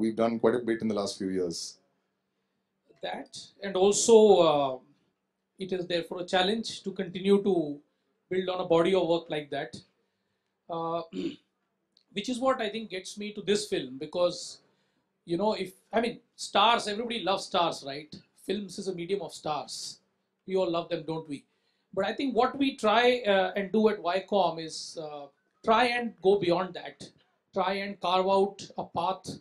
we've done quite a bit in the last few years. That, and also it is therefore a challenge to continue to build on a body of work like that, uh, which is what I think gets me to this film, because if I mean stars, everybody loves stars, right? Films is a medium of stars. We all love them, don't we? But I think what we try and do at Viacom is try and go beyond that. Try and carve out a path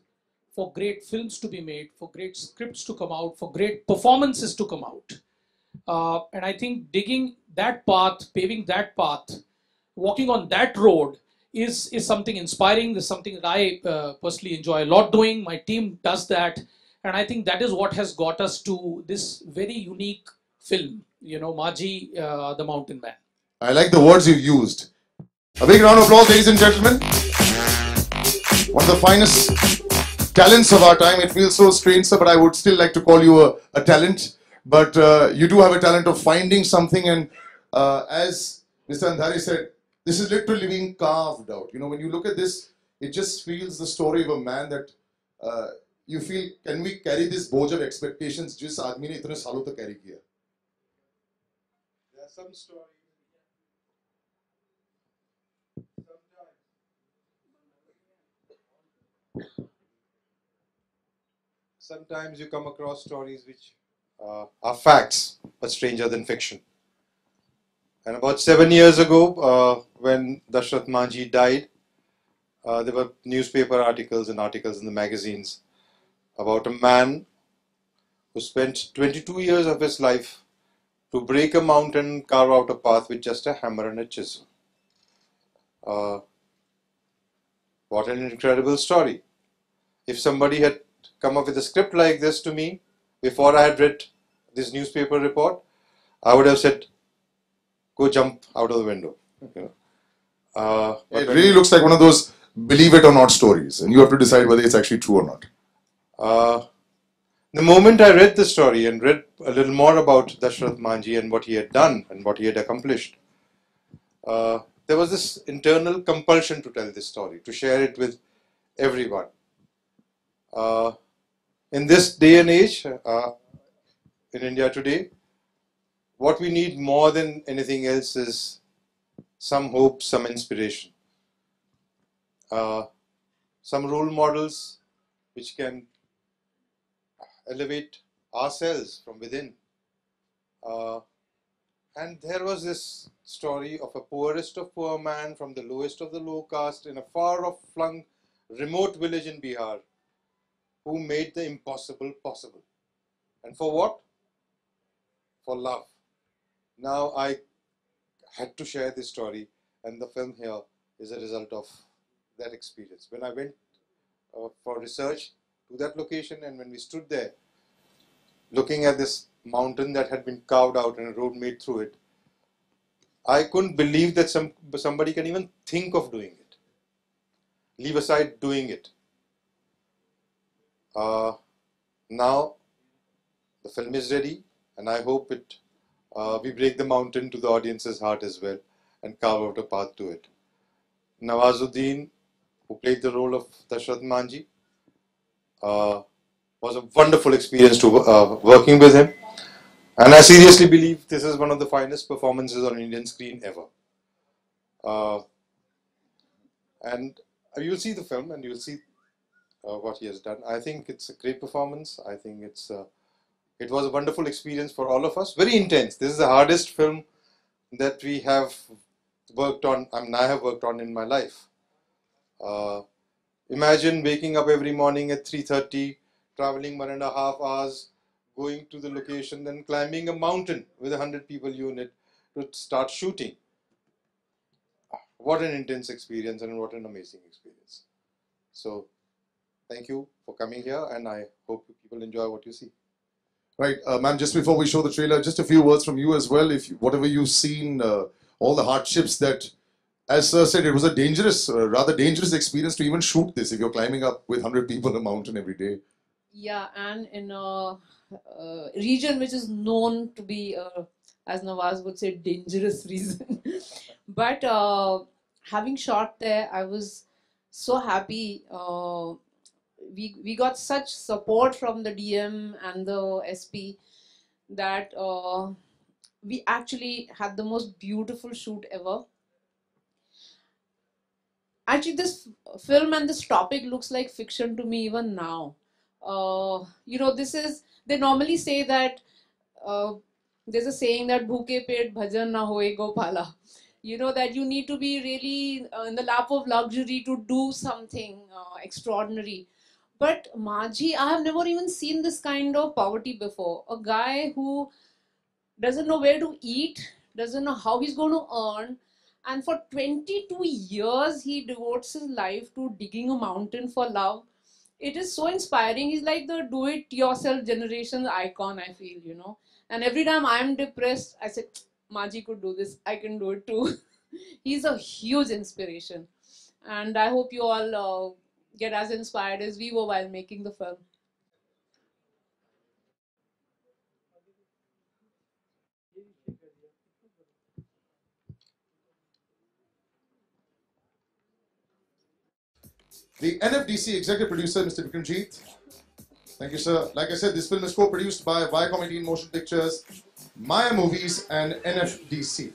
for great films to be made, for great scripts to come out, for great performances to come out. And I think digging that path, paving that path, walking on that road is something inspiring. Is something that I personally enjoy a lot doing. My team does that, and I think that is what has got us to this very unique film. Maji, the Mountain Man. I like the words you used. A big round of applause, ladies and gentlemen. One of the finest talents of our time. It feels so strange, sir, but I would still like to call you a talent. But you do have a talent of finding something, and as Mr. Andhari said, this is literally being carved out. When you look at this, it just feels the story of a man that you feel, can we carry this board of expectations जिस आदमी ने इतने सालों तक carry किया? There are some stories. Sometimes you come across stories which are facts, but stranger than fiction. And about 7 years ago, when Dashrath Manjhi died, there were newspaper articles and articles in the magazines about a man who spent 22 years of his life to break a mountain, carve out a path with just a hammer and a chisel. What an incredible story. If somebody had come up with a script like this to me before I had read this newspaper report, I would have said, go jump out of the window. It really looks like one of those believe it or not stories, and you have to decide whether it's actually true or not. The moment I read the story and read a little more about Dashrath Manjhi and what he had done and what he had accomplished, there was this internal compulsion to tell this story, to share it with everyone. In this day and age, in India today, what we need more than anything else is some hope, some inspiration, some role models which can elevate ourselves from within. And there was this story of a poorest of poor man from the lowest of the low caste in a far off flung remote village in Bihar, who made the impossible possible. And for what? For love. Now I had to share this story, and the film here is a result of that experience. When I went for research to that location, and when we stood there looking at this mountain that had been carved out and a road made through it, I couldn't believe that somebody can even think of doing it. Leave aside doing it. Now the film is ready, and I hope we break the mountain to the audience's heart as well and carve out a path to it. Nawazuddin, who played the role of Dashrath Manjhi, was a wonderful experience to working with him, and I seriously believe this is one of the finest performances on Indian screen ever. And you'll see the film and you'll see what he has done. I think it's a great performance. I think it was a wonderful experience for all of us. Very intense. This is the hardest film that we have worked on. I have worked on in my life. Imagine waking up every morning at 3:30, traveling 1.5 hours, going to the location, then climbing a mountain with 100 people unit to start shooting. What an intense experience and what an amazing experience. So, thank you for coming here, and I hope people enjoy what you see. Right, ma'am, just before we show the trailer, just a few words from you as well. Whatever you've seen, all the hardships that, as sir said, it was a dangerous, rather dangerous experience to even shoot this if you're climbing up with 100 people on a mountain every day. Yeah, and in a region which is known to be, as Nawaz would say, dangerous region. But having shot there, I was so happy. we got such support from the DM and the SP that we actually had the most beautiful shoot ever. Actually, this film and this topic looks like fiction to me even now. This is, they normally say that there's a saying that bhuke pet bhajan na hoye gopala. That you need to be really in the lap of luxury to do something extraordinary. But Maji, I have never even seen this kind of poverty before. A guy who doesn't know where to eat, doesn't know how he's going to earn, and for 22 years he devotes his life to digging a mountain for love. It is so inspiring. He's like the do-it-yourself generation icon, I feel. And every time I'm depressed, I say, Maji could do this, I can do it too. He's a huge inspiration. And I hope you all get as inspired as we were while making the film. The NFDC executive producer, Mr. Vikramjeet. Thank you, sir. Like I said, this film is co-produced by Viacom 18 Motion Pictures, Maya Movies, and NFDC.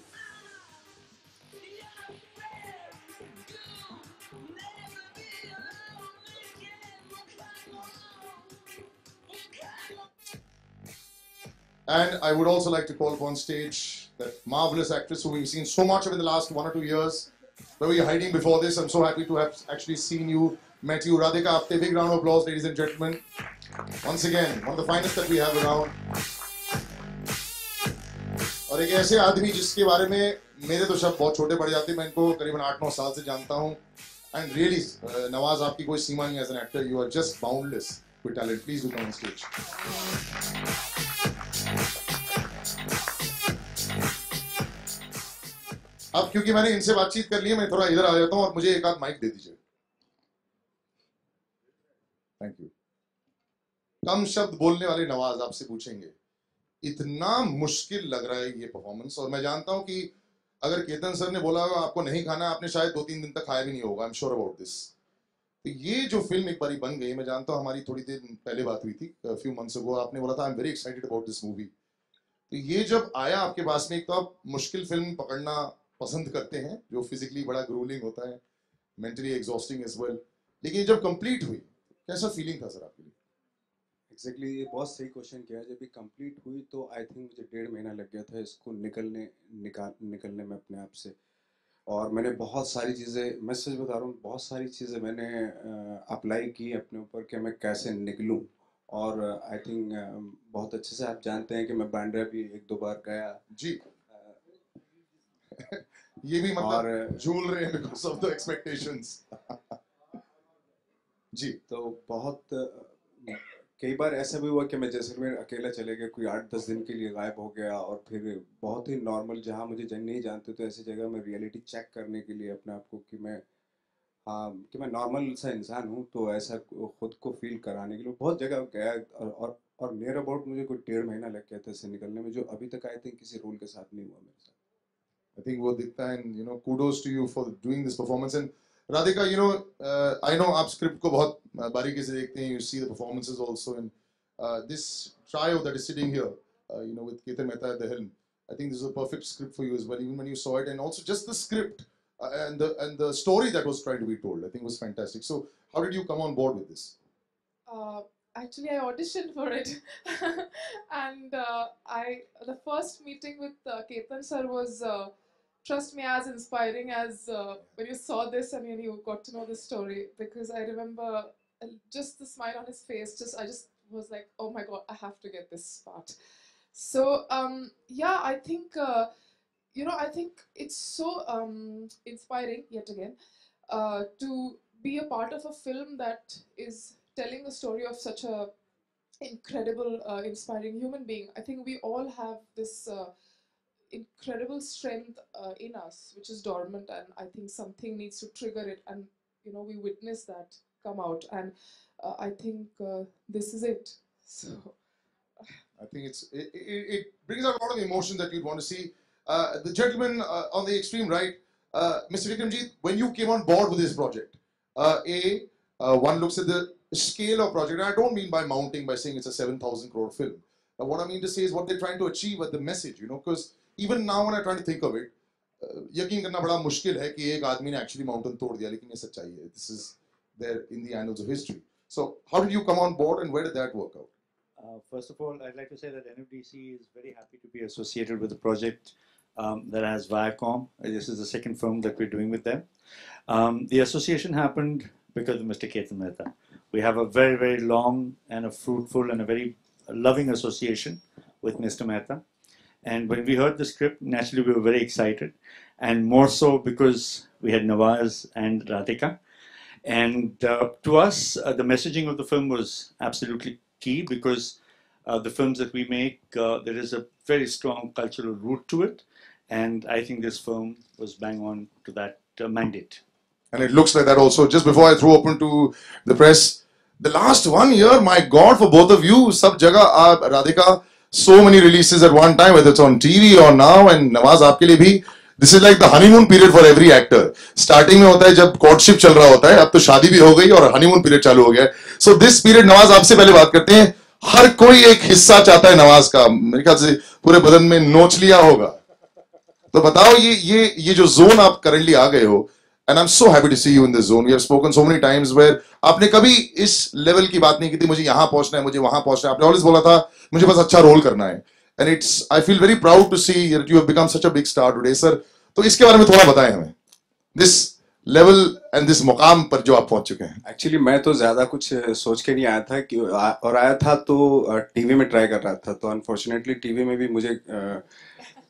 And I would also like to call upon stage that marvelous actress who we've seen so much of in the last 1 or 2 years. Where were you hiding before this? I'm so happy to have actually seen you, met you. Radhika Apte, big round of applause, ladies and gentlemen. Once again, one of the finest that we have around. और एक ऐसे आदमी जिसके बारे में मेरे तो शब्द बहुत छोटे पड़ जाते हैं, मैं इनको करीबन 8-9 साल से जानता हूँ. And really, नवाज आपकी कोई सीमा नहीं as an actor. You are just boundless with talent. Please do come on stage. अब क्योंकि मैंने इनसे बातचीत कर ली है, मैं थोड़ा इधर आ जाता हूं और मुझे एक आध माइक दे दीजिए. Thank you. कम शब्द बोलने वाले नवाज आपसे पूछेंगे, इतना मुश्किल लग रहा है ये परफॉर्मेंस, और मैं जानता हूं कि अगर केतन सर ने बोला होगा आपको नहीं खाना, आपने शायद 2-3 दिन तक खाया भी नहीं होगा. I am sure about this. तो ये जो फिल्म एक बारी बन गई, मैं जानता हूं हमारी थोड़ी देर पहले बात हुई थी, फ्यू मंथ्स अगो, आपने बोला था I am very excited about this movie. तो ये जब आया आपके पास में, एक तो आप मुश्किल फिल्म पकड़ना पसंद करते हैं जो फिजिकली बड़ा ग्रूलिंग होता है, मेंटली एग्जॉस्टिंग एज वेल, लेकिन जब कंप्लीट हुई कैसा फीलिंग था सर आपके लिए? एग्जैक्टली ये बहुत सही क्वेश्चन किया है. जब ये कंप्लीट हुई तो आई थिंक मुझे 1.5 महीना लग गया था इसको निकलने में अपने आप से. और मैंने बहुत सारी चीज़ें, मैं सच बता रहा हूँ, बहुत सारी चीज़ें मैंने अप्लाई की अपने ऊपर कि मैं कैसे निकलूँ. और आई थिंक बहुत अच्छे से आप जानते हैं कि मैं बांद्रा भी 1-2 बार गया जी. ये भी मतलब झूल रहे हैं because of the expectations. जी. तो बहुत कई बार ऐसा भी हुआ कि मैं जैसलमेर अकेला चले गया, कोई 8-10 दिन के लिए गायब हो गया, और फिर बहुत ही नॉर्मल जहाँ मुझे नहीं जानते तो ऐसी जगह मैं रियलिटी चेक करने के लिए अपने आप को कि मैं नॉर्मल सा इंसान हूँ, तो ऐसा खुद को फील कराने के लिए बहुत जगह गया. और नियर अबाउट मुझे कोई 1.5 महीना लग गया था इससे निकलने में, जो अभी तक आई थिंक किसी रोल के साथ नहीं हुआ मेरे साथ. I think वो दिखता है, and kudos to you for doing this performance. And Radhika, I know आप script को बहुत बारीकी से देखते हैं. You see the performances also, and this trio that is sitting here, with Ketan Mehta at the helm. I think this is a perfect script for you as well. Even when you saw it, and also just the script and the story that was trying to be told, I think was fantastic. So how did you come on board with this? Actually, I auditioned for it, and the first meeting with Ketan sir was, trust me, as inspiring as when you saw this and when you got to know the story. Because I remember just the smile on his face. I just was like, oh my god, I have to get this part. So yeah, I think I think it's so inspiring yet again to be a part of a film that is telling the story of such a incredible, inspiring human being. I think we all have this incredible strength in us, which is dormant, and I think something needs to trigger it, and we witness that come out, and I think this is it. So I think it brings out a lot of emotion that you'd want to see. The gentleman on the extreme right, Mr. Vikramjeet, when you came on board with this project, one looks at the scale of project. And I don't mean by mounting by saying it's a 7,000 crore film. Now, what I mean to say is what they're trying to achieve at the message, you know, because even now when I try to think of it, यकीन करना बड़ा मुश्किल है कि एक आदमी ने actually mountain तोड़ दिया, लेकिन ये सच्चाई है. This is there in the annals of history. So how did you come on board and where did that work out? First of all, I'd like to say that NFDC is very happy to be associated with the project that has Viacom. This is the second film that we're doing with them. The association happened because of Mr. Ketan Mehta. We have a very, very long and a fruitful and a very loving association with Mr. Mehta. And when we heard the script, naturally we were very excited, and more so because we had Nawaz and Radhika. And to us, the messaging of the film was absolutely key, because the films that we make, there is a very strong cultural root to it. And I think this film was bang on to that mandate. And it looks like that also. Just before I throw open to the press, the last 1 year, my God, for both of you, sab jagah, Radhika, so many releases at one time, whether it's on TV or now, and Nawaz, aapke liye bhi, this is like the honeymoon period for every actor. Starting में होता है जब courtship चल रहा होता है, अब तो शादी भी हो गई और honeymoon period चालू हो गया है. So this period, नवाज आपसे पहले बात करते हैं. हर कोई एक हिस्सा चाहता है नवाज का. मेरे ख्याल से पूरे बदन में नोच लिया होगा. तो बताओ ये जो zone आप currently आ गए हो, and I'm so happy to see you in this zone. We have spoken so many times where आपने कभी इस level की बात नहीं की थी, मुझे यहाँ पहुंचना है, मुझे वहां पहुंचना है. आपने always बोला था, मुझे बस अच्छा रोल करना है. And I feel very proud to see that you have become such a big star today, sir. तो इसके बारे में थोड़ा बताएं हमें. This level and this मुकाम पर जो आप पहुंच चुके हैं. एक्चुअली मैं तो ज्यादा कुछ सोच के नहीं आया था कि और आया था तो टीवी में ट्राई कर रहा था, तो अनफॉर्चुनेटली टीवी में भी मुझे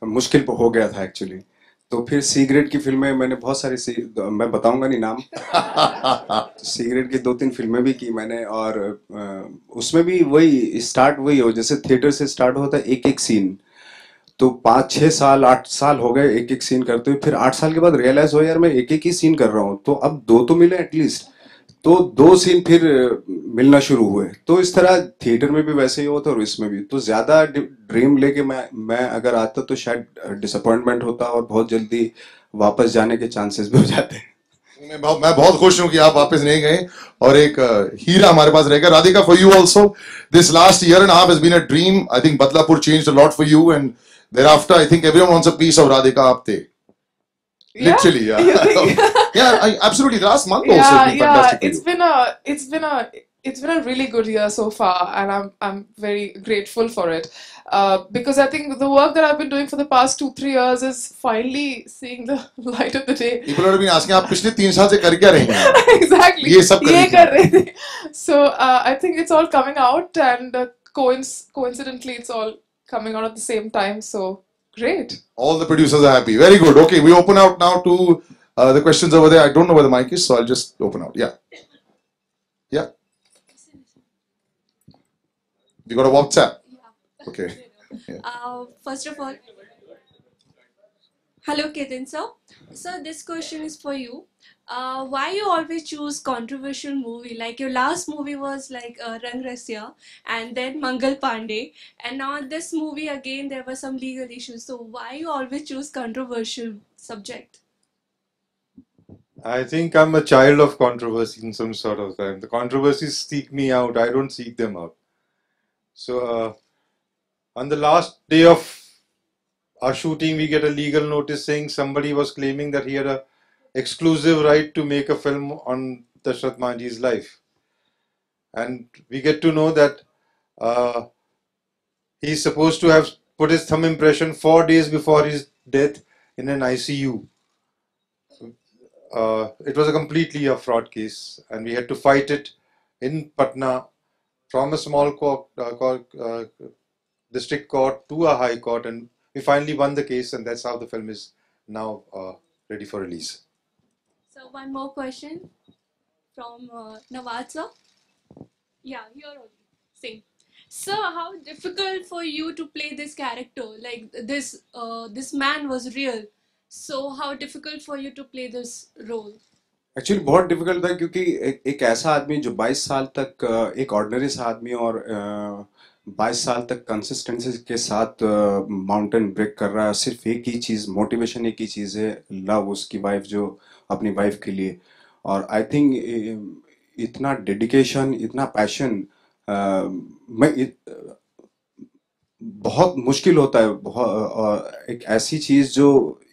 मुश्किल हो गया था एक्चुअली. तो फिर सी ग्रेड की फिल्में मैंने बहुत सारी मैं बताऊंगा नहीं नाम. सी ग्रेड की 2-3 फिल्में भी की मैंने, और उसमें भी वही स्टार्ट वही हो, जैसे थिएटर से स्टार्ट होता है एक एक सीन, तो 5-6 साल 8 साल हो गए एक एक सीन करते हुए. फिर 8 साल के बाद रियलाइज हो यार मैं एक एक ही सीन कर रहा हूँ, तो अब 2 तो मिले एटलीस्ट. तो 2 सीन फिर मिलना शुरू हुए. तो इस तरह थिएटर में भी वैसे ही होता और इसमें भी. तो ज्यादा ड्रीम लेके मैं अगर आता तो शायद डिसअपॉइंटमेंट होता और बहुत जल्दी वापस जाने के चांसेस भी हो जाते हैं. मैं बहुत खुश हूं कि आप वापस नहीं गए और एक हीरा हमारे पास रहेगा. Radhika, for you also this last year and half has been a dream. I think Badlapur changed a lot for you, and thereafter I think everyone wants a piece of Radhika Apte. Literally, yeah. Absolutely. The last month also has been fantastic. It's been a really good year so far, and I'm very grateful for it, because I think the work that I've been doing for the past 2-3 years is finally seeing the light of the day. People have been asking, आप पिछले 3 साल से कर क्या रहे हैं? Exactly. ये सब कर रहे थे. So I think it's all coming out, and coincidentally it's all coming out at the same time, so great. All the producers are happy. Very good. Okay, we open out now to the questions over there. I don't know where the mic is, so I'll just open out. Yeah. You got a WhatsApp? Yeah. Okay. Yeah. First of all, hello Ketan sir. So this question is for you. Why you always choose controversial movie? Like your last movie was like Rang Rasya, and then Mangal Pandey, and now this movie again there were some legal issues. So why you always choose controversial subject? I think I'm a child of controversy in some sort of time. The controversies seek me out. I don't seek them out. So on the last day of our shooting, we get a legal notice saying somebody was claiming that he had a exclusive right to make a film on Dashrath Manjhi's life, and we get to know that he's supposed to have put his thumb impression 4 days before his death in an ICU. It was a completely a fraud case, and we had to fight it in Patna from a small district court to a high court, and we finally won the case, and that's how the film is now ready for release. So one more question from Nawaz sir. Yeah, you're only. Same. Sir, how difficult for you to play this character? Like this man was real. So how difficult for you to play this role? Actually बहुत difficult था, क्योंकि एक ऐसा आदमी जो 22 साल तक एक ऑर्डिनरी सा आदमी और 22 साल तक कंसिस्टेंसी के साथ माउंटेन ब्रेक कर रहा है. सिर्फ एक ही चीज़, मोटिवेशन एक ही चीज़ है, लव उसकी वाइफ, जो अपनी वाइफ के लिए. और आई थिंक इतना डेडिकेशन, इतना पैशन बहुत मुश्किल होता है। एक ऐसी चीज जो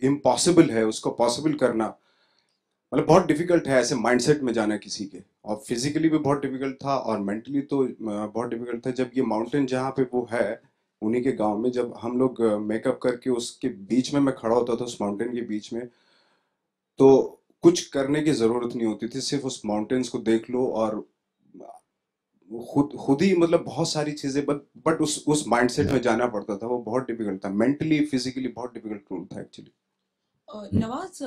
इम्पॉसिबल है उसको पॉसिबल करना मतलब बहुत डिफिकल्ट है ऐसे माइंडसेट में जाना किसी के, और फिजिकली भी बहुत डिफिकल्ट था और मेंटली तो बहुत डिफिकल्ट था। जब ये माउंटेन जहाँ पे वो है उन्हीं के गांव में, जब हम लोग मेकअप करके उसके बीच में मैं खड़ा होता था उस माउंटेन के बीच में, तो कुछ करने की जरूरत नहीं होती थी, सिर्फ उस माउंटेन्स को देख लो और खुद ही मतलब बहुत सारी चीजें, बट उस माइंडसेट में जाना पड़ता था। वो बहुत डिफिकल्ट था, मेंटली फिजिकली बहुत डिफिकल्ट रोल था एक्चुअली। नवाज,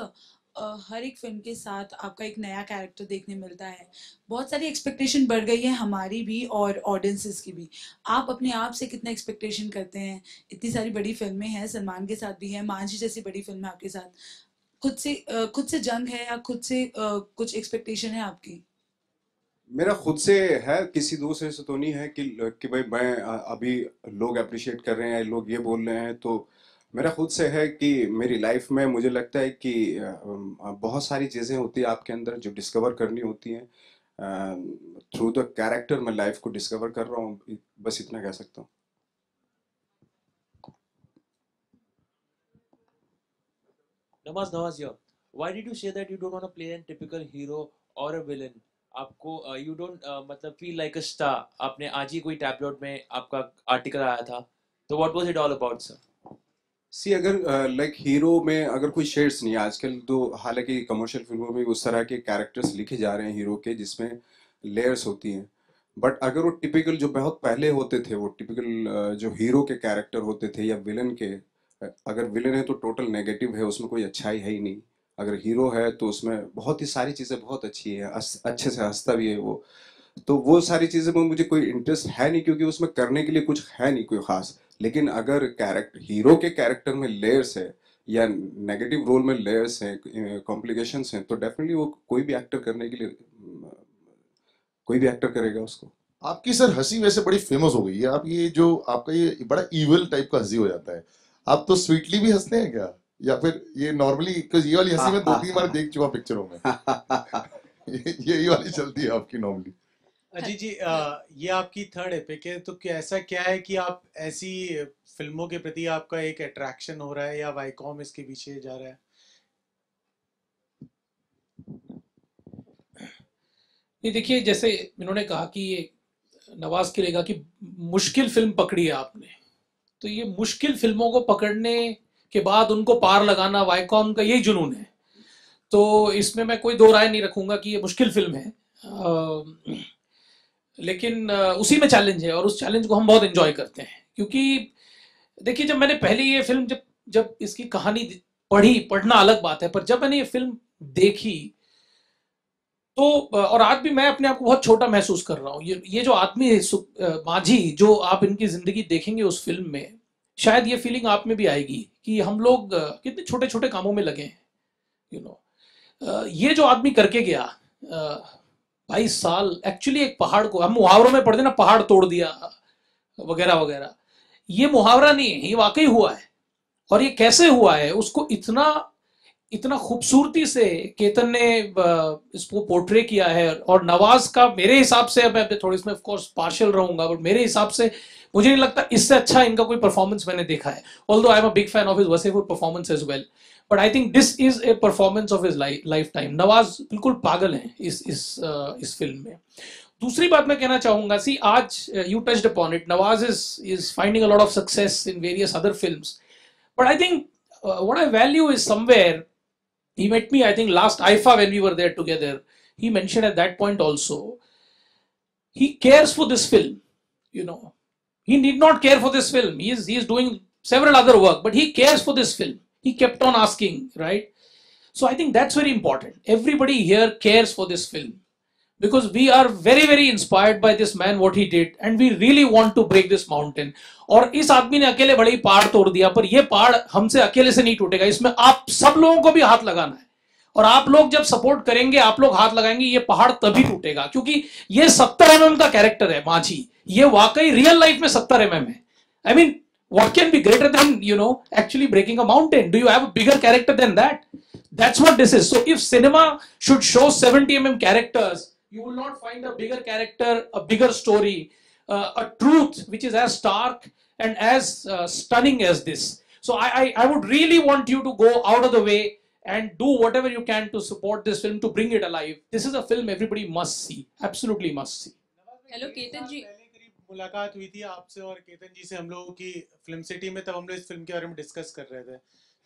हर एक फिल्म के साथ आपका एक नया कैरेक्टर देखने मिलता है, बहुत सारी एक्सपेक्टेशन बढ़ गई है हमारी भी और ऑडियंसेस की भी। आप अपने आप से कितना एक्सपेक्टेशन करते हैं? इतनी सारी बड़ी फिल्में हैं, सलमान के साथ भी है, मांझी जैसी बड़ी फिल्म है आपके साथ, खुद से जंग है या खुद से कुछ एक्सपेक्टेशन है आपकी? मेरा खुद से है, किसी दूसरे से तो नहीं है कि भाई मैं अभी लोग अप्रिशिएट कर रहे हैं, लोग ये बोल रहे हैं, तो मेरा खुद से है कि मेरी लाइफ में मुझे लगता है कि बहुत सारी चीज़ें होती है आपके अंदर जो डिस्कवर करनी होती हैं। थ्रू द कैरेक्टर मैं लाइफ को डिस्कवर कर रहा हूँ, बस इतना कह सकता हूँ। Nawaz here. Why did you say that you don't want to play a typical hero or a villain? आपको you don't मतलब feel like a star. आपने आज ही कोई टैबलॉइड में आपका आर्टिकल आया था, तो what was it all about, sir? सी अगर लाइक हीरो में अगर कोई शेड्स नहीं है आजकल, तो हालांकि कमर्शियल फिल्मों में उस तरह के कैरेक्टर्स लिखे जा रहे हैं हीरो के जिसमें लेयर्स होती हैं, बट अगर वो टिपिकल जो बहुत पहले होते थे, वो टिपिकल जो हीरो के कैरेक्टर होते थे या विलन के, अगर विलन है तो टोटल नेगेटिव है, उसमें कोई अच्छाई है ही नहीं। अगर हीरो है तो उसमें बहुत ही सारी चीज़ें बहुत अच्छी है, अच्छे से हंसता भी है वो, तो वो सारी चीज़ें में मुझे कोई इंटरेस्ट है नहीं, क्योंकि उसमें करने के लिए कुछ है नहीं कोई खास। लेकिन अगर कैरेक्टर हीरो के कैरेक्टर में लेयर्स है या नेगेटिव रोल में लेयर्स हैं, कॉम्प्लिकेशंस हैं, तो डेफिनेटली वो कोई भी एक्टर करने के लिए कोई भी एक्टर करेगा उसको। आपकी सर हंसी वैसे बड़ी फेमस हो गई है, आप ये जो आपका ये बड़ा इविल टाइप का हंसी हो जाता है, आप तो स्वीटली भी हंसते हैं क्या, या फिर ये नॉर्मली? ये वाली हंसी मैं 2-3 बार देख चुका पिक्चरों में। यही वाली चलती है आपकी नॉर्मली। अजीत जी, ये आपकी थर्ड एपिक है, तो क्या ऐसा क्या है कि आप ऐसी फिल्मों के प्रति आपका एक अट्रैक्शन हो रहा है, या वाईकॉम इसके पीछे जा रहा है? ये देखिए, जैसे इन्होंने कहा कि ये नवाज के लिए कहा कि मुश्किल फिल्म पकड़ी है आपने, तो ये मुश्किल फिल्मों को पकड़ने के बाद उनको पार लगाना वाईकॉम का यही जुनून है। तो इसमें मैं कोई दो राय नहीं रखूंगा कि ये मुश्किल फिल्म है, लेकिन उसी में चैलेंज है और उस चैलेंज को हम बहुत एंजॉय करते हैं। क्योंकि देखिए, जब मैंने पहले ये फिल्म जब इसकी कहानी पढ़ना अलग बात है, पर जब मैंने ये फिल्म देखी तो, और आज भी मैं अपने आप को बहुत छोटा महसूस कर रहा हूँ। ये जो आदमी मांझी, जो आप इनकी जिंदगी देखेंगे उस फिल्म में, शायद ये फीलिंग आप में भी आएगी कि हम लोग कितने छोटे छोटे कामों में लगे हैं, यू नो। ये जो आदमी करके गया 22 साल, एक्चुअली एक पहाड़ को, हम मुहावरों में पढ़ते ना, पहाड़ तोड़ दिया वगैरह वगैरह, ये मुहावरा नहीं है, ये वाकई हुआ है। और ये कैसे हुआ है उसको इतना खूबसूरती से केतन ने इसको पोर्ट्रे किया है। और नवाज का मेरे हिसाब से, मैं थोड़ी इसमें ऑफ कोर्स पार्शियल रहूंगा, बट मेरे हिसाब से मुझे नहीं लगता इससे अच्छा इनका कोई परफॉर्मेंस मैंने देखा है। Although I am a big fan of his Wasseypur performance as well, but I think this is a performance of his lifetime. Nawaz बिल्कुल पागल हैं इस फिल्म में। दूसरी बात मैं कहना चाहूंगा, सी आज you touched upon it, Nawaz is finding a lot of success in various other films, but I think what I value is somewhere, he met me I think last IFA when we were there together, he mentioned at that point also, he cares for this film, you know. He need not care for this film, he is doing several other work, but he cares for this film. He kept on asking, right? So I think that's very important. Everybody here cares for this film because we are very very inspired by this man, what he did, and we really want to break this mountain. और इस आदमी ने अकेले बड़े ही पहाड़ तोड़ दिया, पर ये पहाड़ हमसे अकेले से नहीं टूटेगा, इसमें आप सब लोगों को भी हाथ लगाना है। और आप लोग जब सपोर्ट करेंगे, आप लोग हाथ लगाएंगे, ये पहाड़ तभी टूटेगा। क्योंकि ये 70 mm का कैरेक्टर है मांझी, ये वाकई रियल लाइफ में 70 mm है। I mean, what can be greater than, you know, actually breaking a mountain? Do you have a bigger character than that? That's what this is. So if cinema should show 70 mm characters, You will not find a bigger character, a bigger story, a truth which is as stark and as stunning as this. So I would really want you to go out of the way and do whatever you can to support this film, to bring it alive. This is a film everybody must see, absolutely must see. Hello Ketan ji, पहले करीब मुलाकात हुई थी आपसे और केतन जी से हम लोगों की फिल्म सिटी में, तब हम लोग इस फिल्म के बारे में डिस्कस कर रहे थे।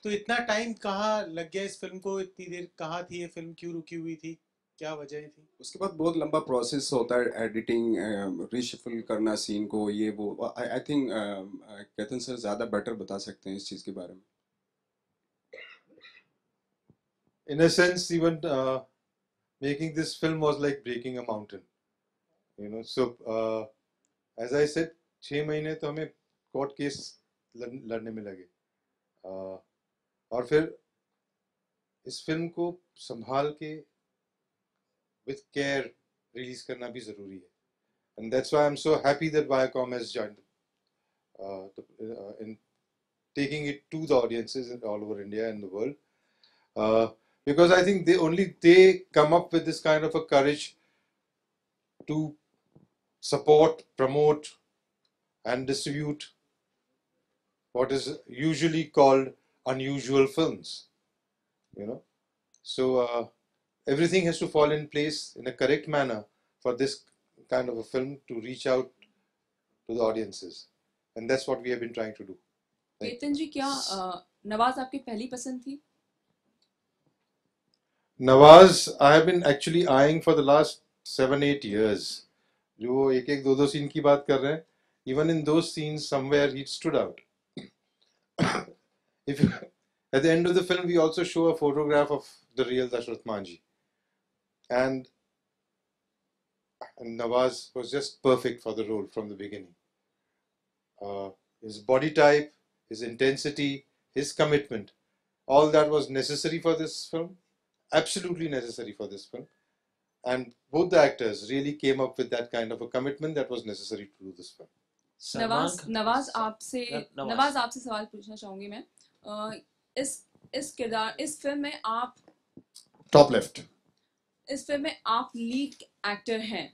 तो इतना टाइम कहाँ लग गया इस फिल्म को, इतनी देर कहाँ थी ये फिल्म, क्यों रुकी हुई थी, क्या वजह थी? उसके बाद बहुत लंबा प्रोसेस होता है, एडिटिंग, रीशफल करना सीन को, ये वो। आई थिंक केतन सर ज़्यादा बेटर बता सकते हैं इस चीज़ के बारे में। In a sense, even making this film was like breaking a mountain. You know, so as I said, 6 महीने तो हमें कोर्ट केस लड़ने में लगे, और फिर इस फिल्म को संभाल के with care रिलीज करना भी जरूरी है. And that's why I'm so happy that Viacom has joined in taking it to the audiences all over India and the world. Because I think they come up with this kind of a courage to support, promote, and distribute what is usually called unusual films. You know, so everything has to fall in place in a correct manner for this kind of a film to reach out to the audiences, and that's what we have been trying to do. Ketan जी, क्या नवाज आपकी पहली पसंद थी? Nawaz, I have been actually eyeing for the last 7-8 years. जो एक दो scene की बात कर रहे हैं, even in those scenes somewhere he stood out. If you, at the end of the film we also show a photograph of the real Dashrath Manjhi, and Nawaz was just perfect for the role from the beginning. His body type, his intensity, his commitment, all that was necessary for this film. Absolutely necessary for this film, and both the actors really came up with that kind of a commitment that was necessary to do this film. Nawaz आपसे सवाल पूछना चाहूंगी मैं। इस किरदार, इस film में आप टॉप लेफ्ट, इस फिल्म में आप लीड एक्टर हैं,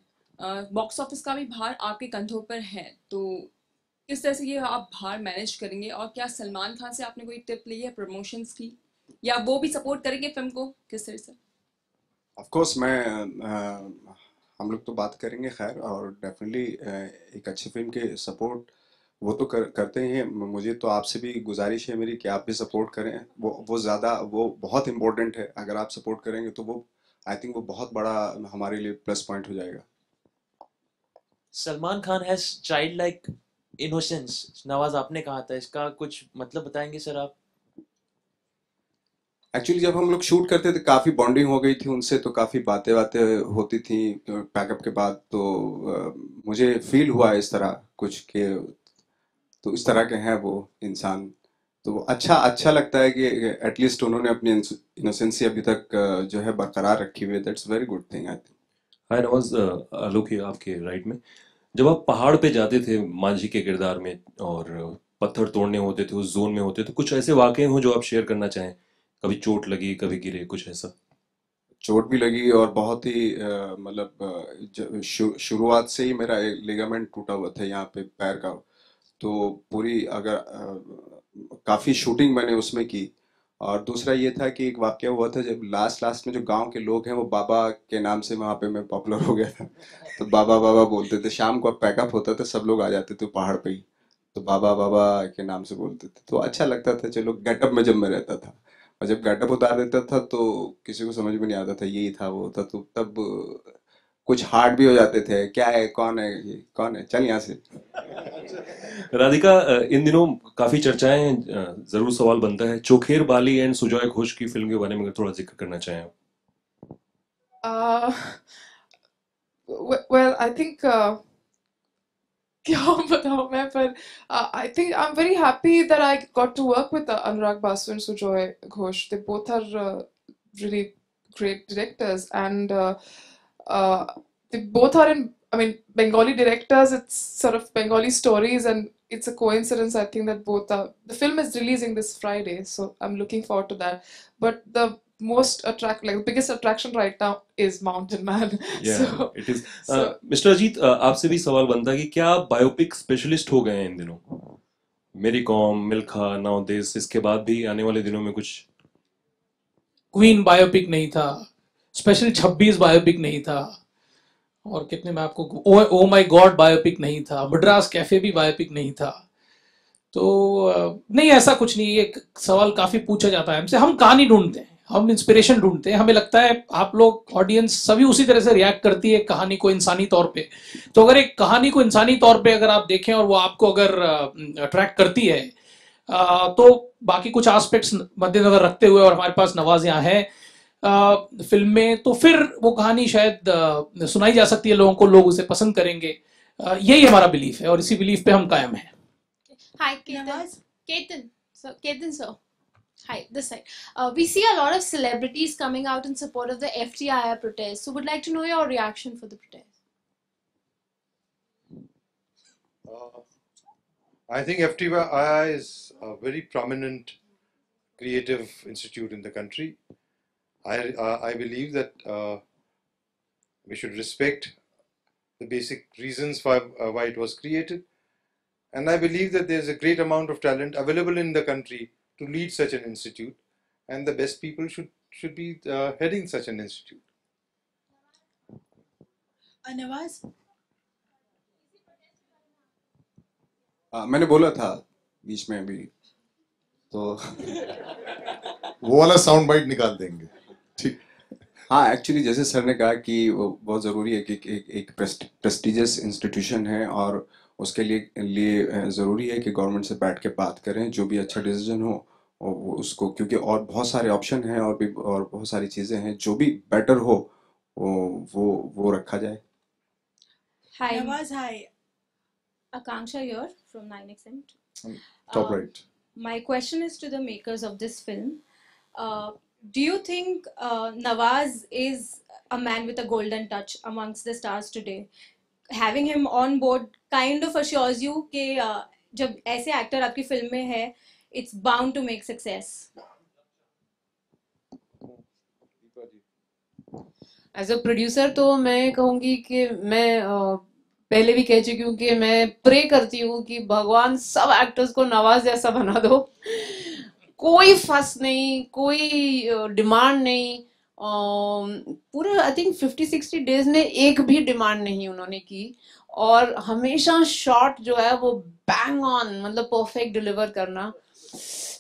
बॉक्स ऑफिस का भी भार आपके कंधों पर है, तो किस तरह से ये आप भार मैनेज करेंगे? और क्या सलमान खान से आपने कोई टिप ली है प्रमोशंस की, या वो भी सपोर्ट करेंगे फिल्म को, किस तरह से? ऑफ कोर्स हम लोग तो बात करेंगे खैर, और डेफिनेटली एक अच्छी फिल्म के सपोर्ट वो तो करते ही हैं। मुझे तो आपसे भी गुजारिश है मेरी कि आप भी सपोर्ट करें, वो बहुत इम्पोर्टेंट है। अगर आप सपोर्ट करेंगे तो वो आई थिंक वो बहुत बड़ा हमारे लिए प्लस पॉइंट हो जाएगा। Salman Khan has child like innocence, Nawaz आपने कहा था, इसका कुछ मतलब बताएंगे सर आप? एक्चुअली जब हम लोग शूट करते थे काफ़ी बॉन्डिंग हो गई थी उनसे, तो काफ़ी बातें होती थी पैकअप के बाद, तो मुझे फील हुआ इस तरह कुछ के, तो इस तरह के हैं वो इंसान, तो अच्छा लगता है कि एटलीस्ट उन्होंने अपनी इनोसेंसी अभी तक जो है बरकरार रखी हुई है। That's very good thing I think. Hi Nawaz, Alok है आपके राइट में। जब आप पहाड़ पे जाते थे मांझी के किरदार में और पत्थर तोड़ने होते थे, उस जोन में होते, तो कुछ ऐसे वाकये हो जो आप शेयर करना चाहें? कभी चोट लगी, कभी गिरे, कुछ ऐसा? चोट भी लगी, और बहुत ही मतलब शुरुआत से ही मेरा एक लिगामेंट टूटा हुआ था यहाँ पे पैर का, तो पूरी काफ़ी शूटिंग मैंने उसमें की। और दूसरा ये था कि एक वाकया हुआ था जब लास्ट में जो गांव के लोग हैं वो बाबा के नाम से वहाँ पे मैं पॉपुलर हो गया था, तो बाबा बोलते थे। शाम को पैकअप होता था, सब लोग आ जाते थे पहाड़ पे ही, तो बाबा के नाम से बोलते थे, तो अच्छा लगता था। चलो गेटअप में जब मैं रहता था, और जब गेटअप उतार देता था तो किसी को समझ में नहीं आता था यही था वो था, तो तब कुछ हार्ड भी हो जाते थे, क्या है, कौन है, चल यहाँ से। राधिका, इन दिनों काफी चर्चाएं हैं, जरूर सवाल बनता है, चोखेर बाली एंड सुजॉय घोष की फिल्म के बारे में थोड़ा जिक्र करना चाहें? Well, I think क्या बताऊँ मैं, पर I think I'm very happy that I got to work with Anurag Basu and Sujoy Ghosh. They both are really great directors, and they both are Bengali directors. It's sort of Bengali stories, and it's a coincidence, I think, that both are. The film is releasing this Friday, so I'm looking forward to that. But the the biggest attraction right now is Mountain Man. Yeah, So, it is. so mister Ajit, आपसे भी सवाल बनता है कि क्या आप biopic specialist हो गए हैं इन दिनों? मेरी कॉम, मिल्खा, नाउ दिस, इसके बाद भी आने वाले दिनों में कुछ? क्वीन बायोपिक नहीं था, स्पेशल 26 बायोपिक नहीं था, और कितने में आपको ओ माय गॉड बायोपिक नहीं था, मद्रास कैफे भी बायोपिक नहीं था। तो नहीं, ऐसा कुछ नहीं। एक सवाल काफी पूछा जाता है हमसे। हम कहानी ढूंढते हैं, हम इंस्पिरेशन ढूंढते हैं। हमें लगता है आप लोग, ऑडियंस सभी उसी तरह से रिएक्ट करती है कहानी को इंसानी तौर पे। तो अगर एक कहानी को इंसानी तौर पे अगर आप देखें और वो आपको अगर अट्रैक्ट करती है, तो बाकी कुछ एस्पेक्ट्स मद्देनजर रखते हुए, और हमारे पास नवाज यहाँ है फिल्म में, तो फिर वो कहानी शायद सुनाई जा सकती है लोगों को, लोग उसे पसंद करेंगे। यही हमारा बिलीफ है और इसी बिलीफ पे हम कायम हैं। Hi, Ketan. Ketan, sir. Hi, this side. We see a lot of celebrities coming out in support of the FTII protest. So, would like to know your reaction for the protest. I think FTII is a very prominent creative institute in the country. I believe that we should respect the basic reasons for why it was created. And I believe that there's a great amount of talent available in the country to lead such an institute, and the best people should be heading such an institute. Nawaz, मैंने बोला था बीच में अभी, तो वो वाला sound bite निकाल देंगे, ठीक। हाँ, एक्चुअली जैसे सर ने कहा कि वो बहुत ज़रूरी है कि एक प्रेस्टिजियस इंस्टीट्यूशन है, और उसके लिए ज़रूरी है कि गवर्नमेंट से बैठ के बात करें, जो भी अच्छा डिसीजन हो वो उसको, क्योंकि और बहुत सारे ऑप्शन हैं और बहुत सारी चीज़ें हैं, जो भी बेटर हो वो रखा जाए। Hi, Nawaz, hi. Akanksha here from 9XM. Top right. My question is to the makers of this film. Do you think Nawaz is a man with a golden touch amongst the stars today? Having him on board kind of assures you कि जब ऐसे actor आपकी film में है, it's bound to make success. As a producer तो मैं कहूँगी कि मैं पहले भी कह चुकी हूँ कि मैं प्रे करती हूँ कि भगवान सब एक्टर्स को नवाज जैसा बना दो। कोई फस नहीं, कोई डिमांड नहीं, पूरे आई थिंक 50-60 डेज में एक भी डिमांड नहीं उन्होंने की, और हमेशा शॉट जो है वो बैंग ऑन, मतलब परफेक्ट डिलीवर करना।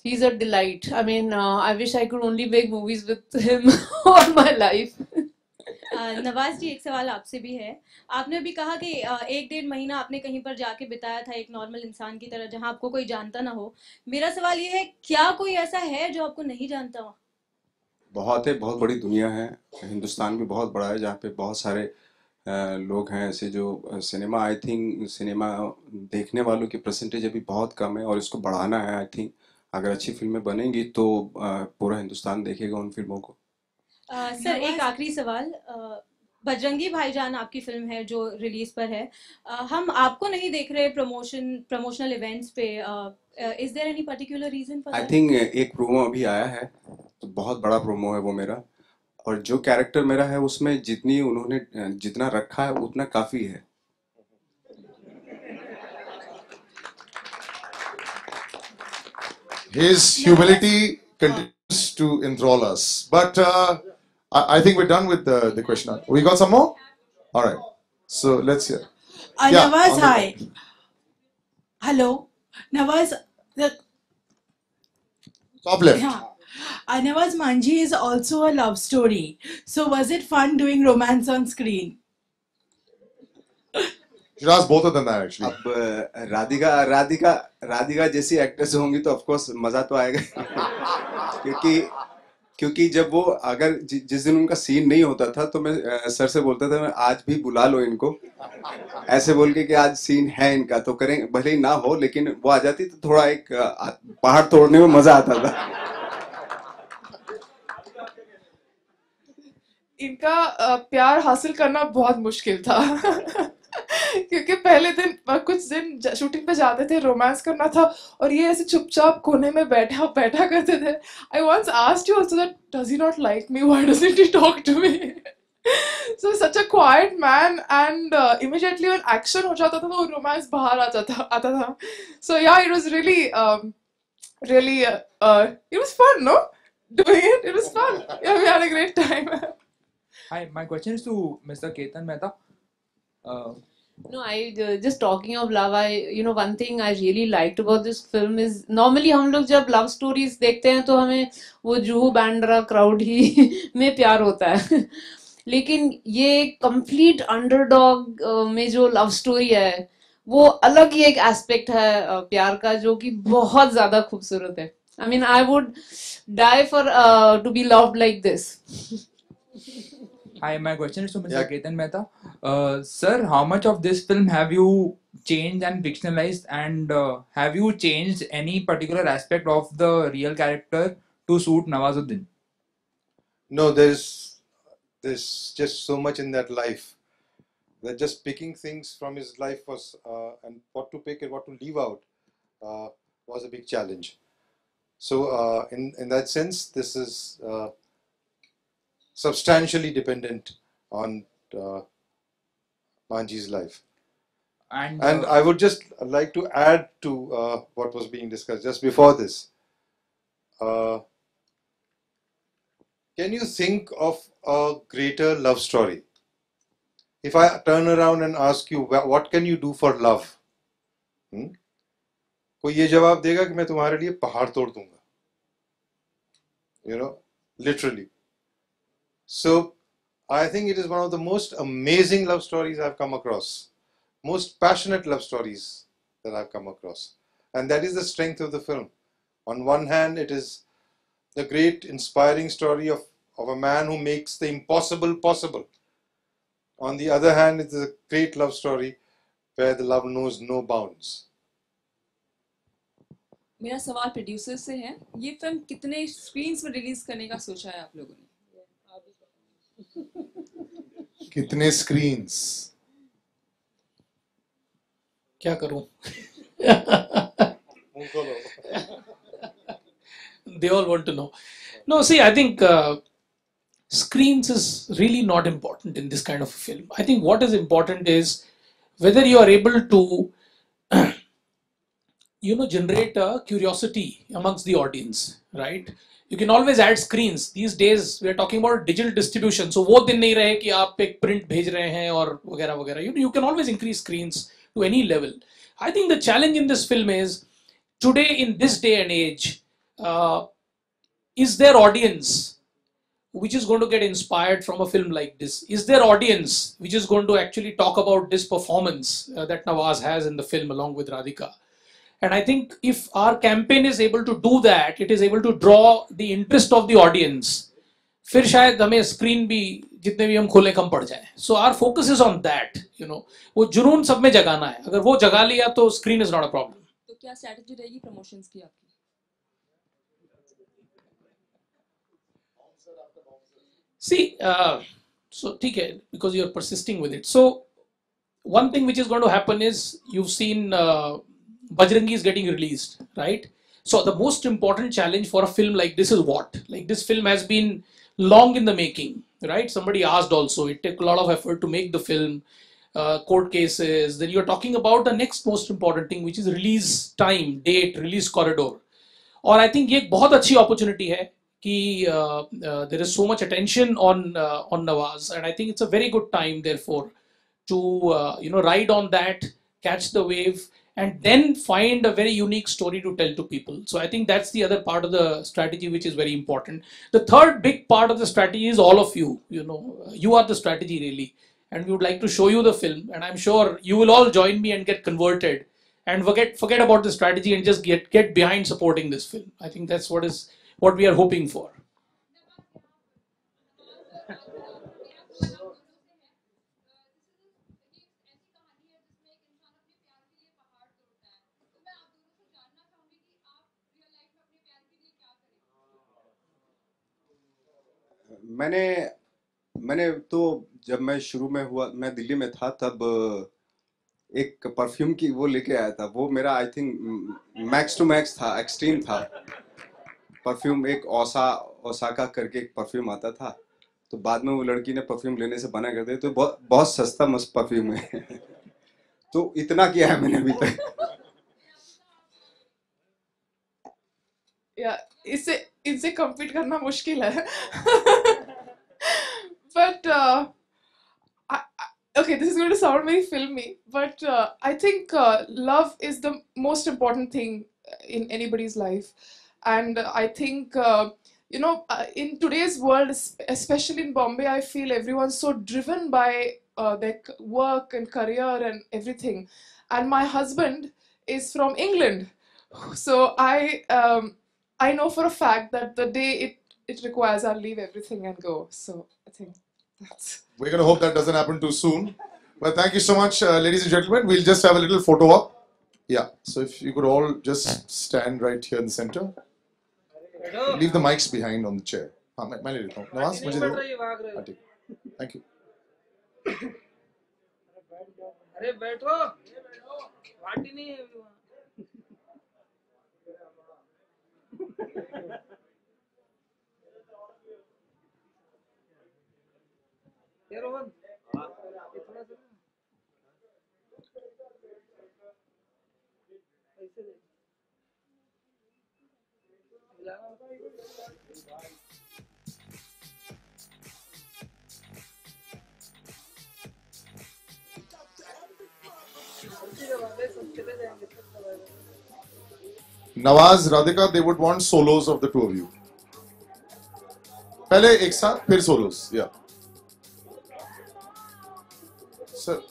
He is a delight. I mean I wish I could only make movies with him all my life. Nawaz ji, एक सवाल आपसे भी है। आपने अभी कहा कि 1-1.5 महीना आपने कहीं पर जाके बिताया था एक नॉर्मल इंसान की तरह, जहां आपको कोई जानता ना हो। मेरा सवाल ये है, क्या कोई ऐसा है जो आपको नहीं जानता हो? बहुत है, बहुत बड़ी दुनिया है, हिंदुस्तान भी बहुत बड़ा है, जहाँ पे बहुत सारे लोग हैं ऐसे जो सिनेमा, आई थिंक सिनेमा देखने वालों की परसेंटेज अभी बहुत कम है, और इसको बढ़ाना है। आई थिंक अगर अच्छी फिल्में बनेंगी तो पूरा हिंदुस्तान देखेगा उन फिल्मों को। सर, एक आखिरी सवाल। बजरंगी भाईजान आपकी फिल्म है जो रिलीज पर है, हम आपको नहीं देख रहे प्रमोशनल इवेंट्स पे। Is there any particular reason for that? I think एक प्रोमो अभी आया है, तो बहुत बड़ा प्रोमो है वो मेरा, और जो कैरेक्टर मेरा है उसमें उन्होंने जितना रखा है उतना काफी है। His humility continues to enthrall us. But I think we're done with the question. We got some more? All right. So let's hear. Nawaz, hi. Hello. Nawaz, top left. Yeah. Nawaz, Manji is also a love story. So was it fun doing romance on screen? You should ask both of them that actually. अब राधिका जैसी actress होंगी तो of course मजा तो आएगा। क्योंकि जब वो अगर जिस दिन उनका सीन नहीं होता था तो मैं सर से बोलता था, मैं आज भी बुला लो इनको, ऐसे बोल के कि आज सीन है इनका तो करें, भले ही ना हो, लेकिन वो आ जाती तो थोड़ा एक पहाड़ तोड़ने में मजा आता था। इनका प्यार हासिल करना बहुत मुश्किल था। क्योंकि पहले दिन कुछ दिन शूटिंग पे जाते थे, रोमांस करना था, और ये ऐसे चुपचाप कोने में बैठा बैठा करते थे. I once asked you also that does he not like me? Why doesn't he talk to me? So such a quiet man, and immediately when action हो जाता था तो romance बाहर आता था. So yeah, it was really it was fun, no? Doing it was fun. Yeah, we had a great time. Hi, my question is to Mr. Ketan Mehta. No, just talking of love, one thing I really liked about this film is normally हम लोग जब love stories देखते हैं तो हमें वो Juhu Bandra crowd ही में प्यार होता है. लेकिन ये complete underdog में जो love story है वो अलग ही एक एस्पेक्ट है प्यार का जो कि बहुत ज्यादा खूबसूरत है. I mean, I would die for to be loved like this. Hi, my question is to Mr. Ketan Mehta. Sir, how much of this film have you changed and fictionalized, and have you changed any particular aspect of the real character to suit Nawazuddin? No, there's just so much in that life that just picking things from his life was and what to pick and what to leave out was a big challenge. So in that sense, this is substantially dependent on Manji's life. And I would just like to add to what was being discussed just before this. Can you think of a greater love story? If I turn around and ask you, what can you do for love? कोई ये जवाब देगा कि मैं तुम्हारे लिए पहाड़ तोड़ दूंगा. You know, literally. So I think it is one of the most amazing love stories I've come across. Most passionate love stories that I've come across. And that is the strength of the film. On one hand, it is the great inspiring story of a man who makes the impossible possible. On the other hand, it is a great love story where the love knows no bounds. मेरा सवाल producer से है, ये film कितने screens में release करने का सोचा है आप लोगों ने? कितने स्क्रीन्स? क्या करूं? They all want to know. No, see, I think screens is really not important in this kind of a film. I think what is important is whether you are able to generate a curiosity amongst the audience, right? You can always add screens. These days we are talking about digital distribution. So वो दिन नहीं रहे कि आप एक print भेज रहे हैं और वगैरह वगैरह. You can always increase screens to any level. I think the challenge in this film is today in this day and age, is there audience which is going to get inspired from a film like this? Is there audience which is going to actually talk about this performance that Nawaz has in the film along with Radhika? And I think if our campaign is able to do that, it is able to draw the interest of the audience. फिर शायद हमें screen भी जितने भी हम खोले कम पड़ जाए. So our focus is on that. वो जुनून सब में जगाना है. अगर वो जगा लिया तो screen is not a problem. तो क्या स्ट्रैटेजी रहेगी प्रमोशंस की आपकी? See, so ठीक है, because you are persisting with it. So one thing which is going to happen is you've seen Bajrangi is getting released, right? So the most important challenge for a film like this is what? Like this film has been long in the making, right? Somebody asked also, it took a lot of effort to make the film, court cases. Then you're talking about the next most important thing, which is release time, date, release corridor. और I think ये एक बहुत अच्छी opportunity है कि there is so much attention on Nawaz, and I think it's a very good time therefore to ride on that, catch the wave, and then find a very unique story to tell to people. So I think that's the other part of the strategy which is very important. The third big part of the strategy is all of you. You are the strategy really, and we would like to show you the film, and I'm sure you will all join me and get converted and forget about the strategy and just get behind supporting this film. I think that's what we are hoping for. मैंने तो जब मैं शुरू में हुआ, मैं दिल्ली में था तब एक परफ्यूम की वो लेके आया था, वो मेरा I think max to max था, एक्सट्रीम था परफ्यूम। एक ओसाका करके एक परफ्यूम आता था, तो बाद में वो लड़की ने परफ्यूम लेने से मना कर दिया, तो बहुत बहुत सस्ता मस्त परफ्यूम है। तो इतना किया है मैंने अभी तक। या इससे compete करना मुश्किल है। But okay, this is going to sound very filmy, but I think love is the most important thing in anybody's life. And I think, in today's world, especially in Bombay, I feel everyone's so driven by their work and career and everything. And my husband is from England. So I know for a fact that the day it requires, I'll leave everything and go. So I think that's... We're going to hope that doesn't happen too soon. But thank you so much, ladies and gentlemen. We'll just have a little photo op. Yeah, so if you could all just stand right here in the center. Leave the mics behind on the chair. हाँ मैं ले लेता हूँ. नवाज मुझे दो. हाँ ठीक. Thank you. अरे बैठो, पार्टी नहीं है अभी वहाँ. ये रोहन, ये थोड़ा सा ऐसे दे. Nawaz, Radhika, they would want solos of the two of you. पहले एक साथ फिर solos. Yeah. Sir.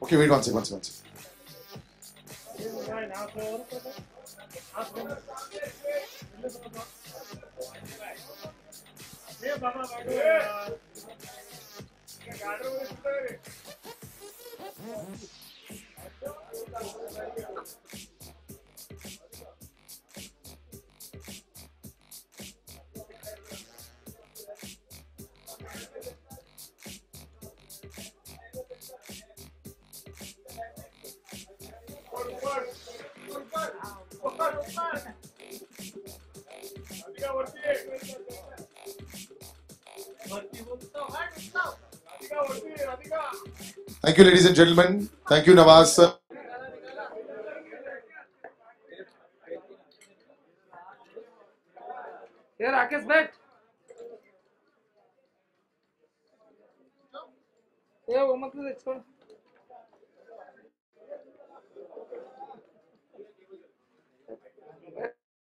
Okay, wait one second. Thank you, ladies and gentlemen. Thank you, Nawaz sir. Here, Rakesh, बैठ. ये वो मतलब इसको